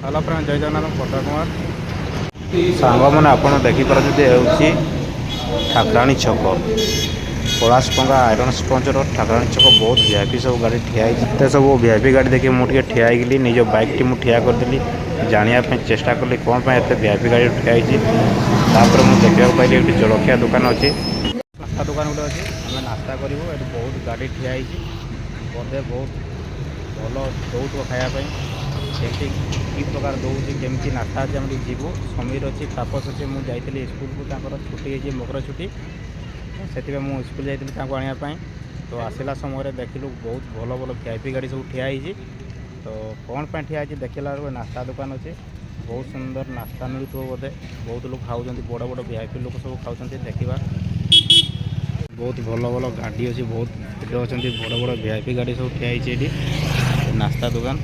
hello friend जय जगन्नाथ प्रताप कुमार सांग मैंने आपड़ देखिपारे हूँ ठाकुराणी छक पलाशपंगा आयरन स्पंजर ठाकुराणी छक बहुत वीआईपी सब गाड़ी ठिया सब वीआईपी गाड़ी देखिए मुझे ठिया निज बैक टी ठिया करदेली जानापी चेष्टा कली कौन एत वीआईपी गाड़ी ठिया मुझे देखा पाइली एक जलखिया दुकान अच्छी नास्ता दुकान गोटे अच्छी आम नास्ता करूँ ये बहुत गाड़ी ठिया बोधे बहुत भल दौथ खायापी देखिए कि प्रकार दूसरी केमती नास्ता आज आम जीवु समीर अच्छी तापस अच्छे मुझे जाइली स्कूल को छुट्टी है मकर छुट्टी से मुझे स्कूल जाइली आने तो आसला समय देखिलु बहुत भल भल वीआईपी गाड़ी सब ठिया तो कौन पर ठिया देखला नास्ता दुकान अच्छे बहुत सुंदर नास्ता मिलूँ बोधे बहुत लोग खाऊँ बड़ बड़ वीआईपी लोग सब खाऊँ देखा बहुत भल भल गाड़ी अच्छी बहुत भीड़ अच्छा बड़ बड़ वीआईपी गाड़ी सब ठिया नास्ता दुकान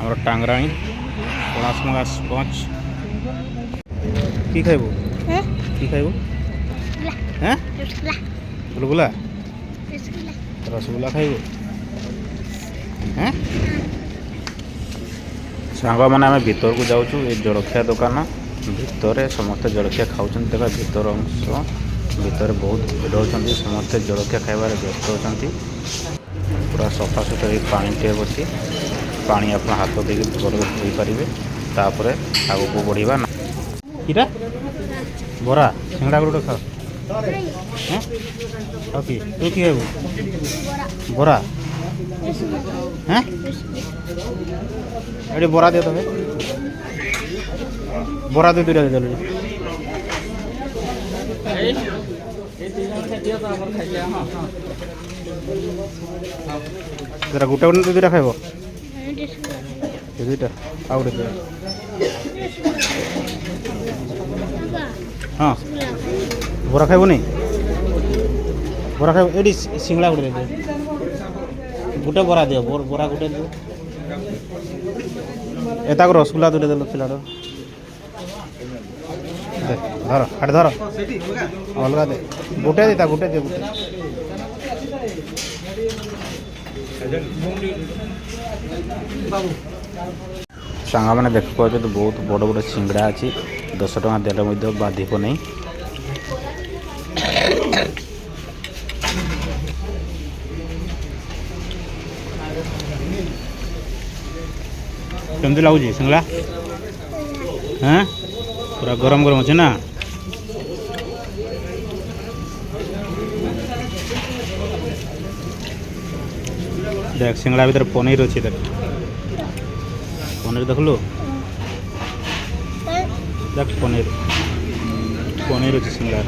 आमर टांगराणी पलाशमंगा स्पंज कि खाइबू कि खाइबू हैं रसगुल्ला रसगुल्ला खाइबू हैं सांग मैंने आम भीतर को जाऊँ ये जलखिया दुकान भितर समस्त जलखिया खाऊँ देखा भीतर अंश भीतर बहुत भीड़ होती समस्ते जलखिया खाइबार व्यस्त होती पूरा सफा सुतरा पानी टेप अच्छी पानी आप हाथ देकर धोई पारे तापर आगे बढ़ा ना इटा बरा सिंगड़ा गोटे खाओ ओके तू कि बरा हैं ये बरा दे तब बरा दे दुटा दे जरा गोटे गोटे दुटा खाइब दुईटा आउ गोटे हाँ बरा खाइबनी बरा खाइब ये सिंगड़ा गोटे गोटे बरा दियो बरा गोटे दियो एता को रसगुल्ला दुटे देल पिला धर हाट धर अलग दे गोटे देता गोटे दे गोटे सांग मैंने देख पाते तो बहुत बड़ बड़ सिंगड़ा अच्छी 10 टଙ୍କା देले बाधिब नहीं केमती लगुच सिंगड़ा हाँ पूरा गरम गरम अच्छे ना देख सिंगड़ा भीतर पनीर अच्छी देख पनीर देखलु देख पनीर पनीर अच्छी सिंगड़ा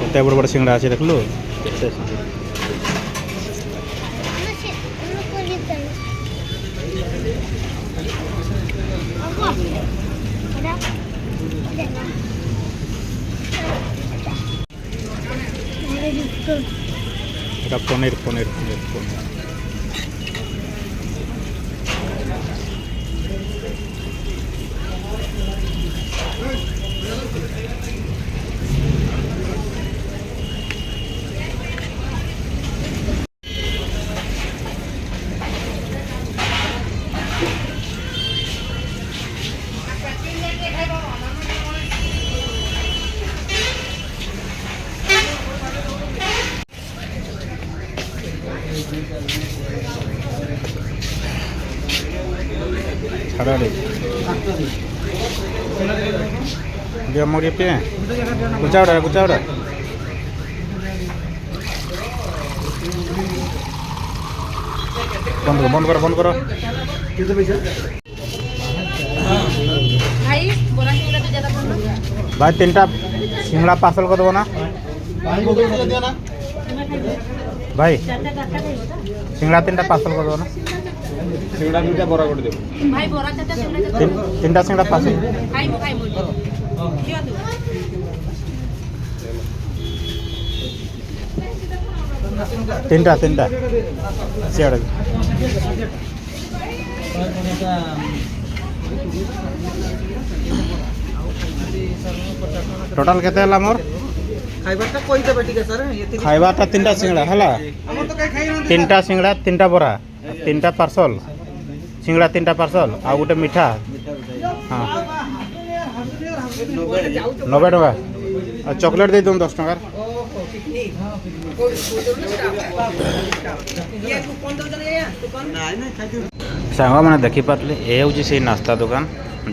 कत बड़ बड़ सिंगड़ा अच्छे देखलु पनीर पनीर पनीर पनीर छाड़े दिया मोड़िए पे गुचावड़ा गुचावड़ा बंद करो बंद करो भाई 3टा सिंगड़ा पार्सल कर दो ना भाई सिंगड़ा 3टा पार्सल कर दो ना सिंगड़ा 2टा बरा कर दे भाई बरा 3टा सिंगड़ा पार्सल तीनटा सियाड़ टोटाल केते हला मोर ଖାଇବାଟା କହିଦେବେ ଟିକେ ସାର୍ ଖାଇବାଟା 3ଟା ସିଙ୍ଗଡ଼ା ହେଲା ଆମର ତ କାଇଁ ଖାଇ 3ଟା ସିଙ୍ଗଡ଼ା 3ଟା ବରା 3ଟା ପାର୍ସଲ ସିଙ୍ଗଡ଼ା 3ଟା ପାର୍ସଲ ଆଉ ଗୋଟେ ମିଠା ହଁ 90 ଟଙ୍କା ଆଉ ଚକୋଲେଟ୍ ଦେଇ ଦିଅନ୍ତୁ 10 ଟଙ୍କାର ସାଙ୍ଗମାନେ ଦେଖିପାରିଲେ ଏ ହେଉଛି ସେଇ ନାସ୍ତା ଦୋକାନ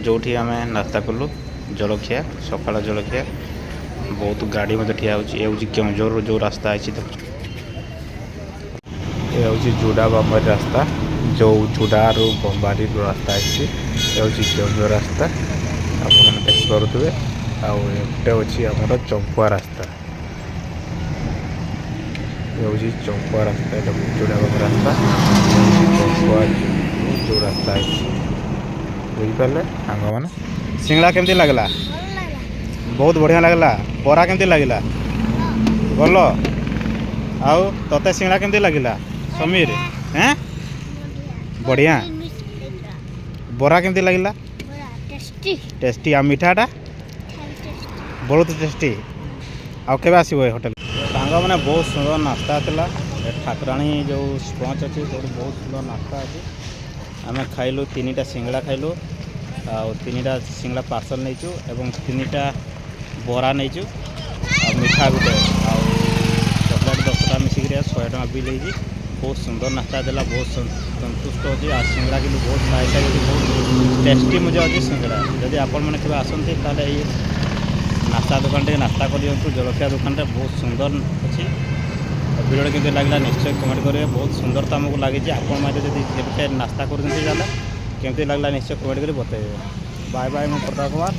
ଯେଉଁଠି ଆମେ ନାସ୍ତା କଲୁ ଜଳଖିଆ ସକାଳ ଜଳଖିଆ ବହୁତ ଗାଡ଼ି ମଧ୍ୟ ଠିଆ ହେଉଛି ଏ ହେଉଛି କେଉଁଝରରୁ ଯେଉଁ ରାସ୍ତା ଅଛି ଏ ହେଉଛି ଜୁଡ଼ା ବମ୍ବାରୀ ରାସ୍ତା ଯେଉଁ ଜୁଡ଼ାରୁ ବମ୍ବାରୀରୁ ରାସ୍ତା ଅଛି ଏ ହେଉଛି କେଉଁଝର ରାସ୍ତା ଆପଣମାନେ ଦେଖିପାରୁଥିବେ ଆଉ ଏପଟେ ଅଛି ଆମର ଚମ୍ପୁଆ ରାସ୍ତା ଏ ହେଉଛି ଚମ୍ପୁଆ ରାସ୍ତା ଏଇଟା ଜୁଡ଼ା ବମ୍ବାରୀ ରାସ୍ତା ଚମ୍ପୁଆ ଯେଉଁ ରାସ୍ତା ଅଛି ବୁଝିପାରିଲେ ସାଙ୍ଗମାନେ ସିଙ୍ଗଡ଼ା କେମିତି ଲାଗିଲା ବହୁତ ବଢ଼ିଆ ଲାଗିଲା ବରା କେମିତି ଲାଗିଲା ଭଲ ଆଉ ତତେ ସିଙ୍ଗଡ଼ା କେମିତି ଲାଗିଲା ସମୀର ହେଁ ବଢ଼ିଆ ବରା କେମିତି ଲାଗିଲା ଟେଷ୍ଟି ଆଉ ମିଠାଟା ବହୁତ ଟେଷ୍ଟି ଆଉ କେବେ ଆସିବ ଏ ହୋଟେଲ ସାଙ୍ଗମାନେ ବହୁତ ସୁନ୍ଦର ନାସ୍ତା ଥିଲା ଠାକୁରାଣୀ ଯେଉଁ ସ୍ପଞ୍ଚ ଅଛି ସେଇଠି ବହୁତ ସୁନ୍ଦର ନାସ୍ତା ଅଛି ଆମେ ଖାଇଲୁ 3ଟା ସିଙ୍ଗଡ଼ା ଖାଇଲୁ ଆଉ 3ଟା ସିଙ୍ଗଡ଼ା ପାର୍ସଲ ନେଇଛୁ ଏବଂ 3ଟା ବରା ନେଇଛୁ ଆଉ ମିଠା ଗୋଟେ ଆଉ ଚକୋଲେଟ୍ 10ଟା ମିଶିକିରି 100 ଟଙ୍କା ବିଲ୍ ହେଇଛି ବହୁତ ସୁନ୍ଦର ନାସ୍ତା ଦେଲା ବହୁତ ସନ୍ତୁଷ୍ଟ ଅଛି ଆଉ ସିଙ୍ଗଡ଼ା କିନ୍ତୁ ବହୁତ ସାଇଜ୍ ଅଛି ବହୁତ ଟେଷ୍ଟି ମଧ୍ୟ ଅଛି ସିଙ୍ଗଡ଼ା ଯଦି ଆପଣମାନେ କେବେ ଆସନ୍ତି ତାହେଲେ ଏଇ ନାସ୍ତା ଦୋକାନଟେ ନାସ୍ତା କରିଦିଅନ୍ତୁ ଜଳଖିଆ ଦୋକାନଟା ବହୁତ ସୁନ୍ଦର ଅଛି ଭିଡ଼ିଓ କେମିତି ଲାଗିଲା ନିଶ୍ଚୟ କମେଣ୍ଟ କରିବେ ବହୁତ ସୁନ୍ଦର ତ ଆମକୁ ଲାଗିଛି ଆପଣମାନେ ଯଦି କେବେ ନାସ୍ତା କରୁଛନ୍ତି ତାହେଲେ କେମିତି ଲାଗିଲା ନିଶ୍ଚୟ କମେଣ୍ଟ କରି ବତାଇବେ ବାଏ ବାଏ ମୁଁ ପ୍ରତାପ କୁମାର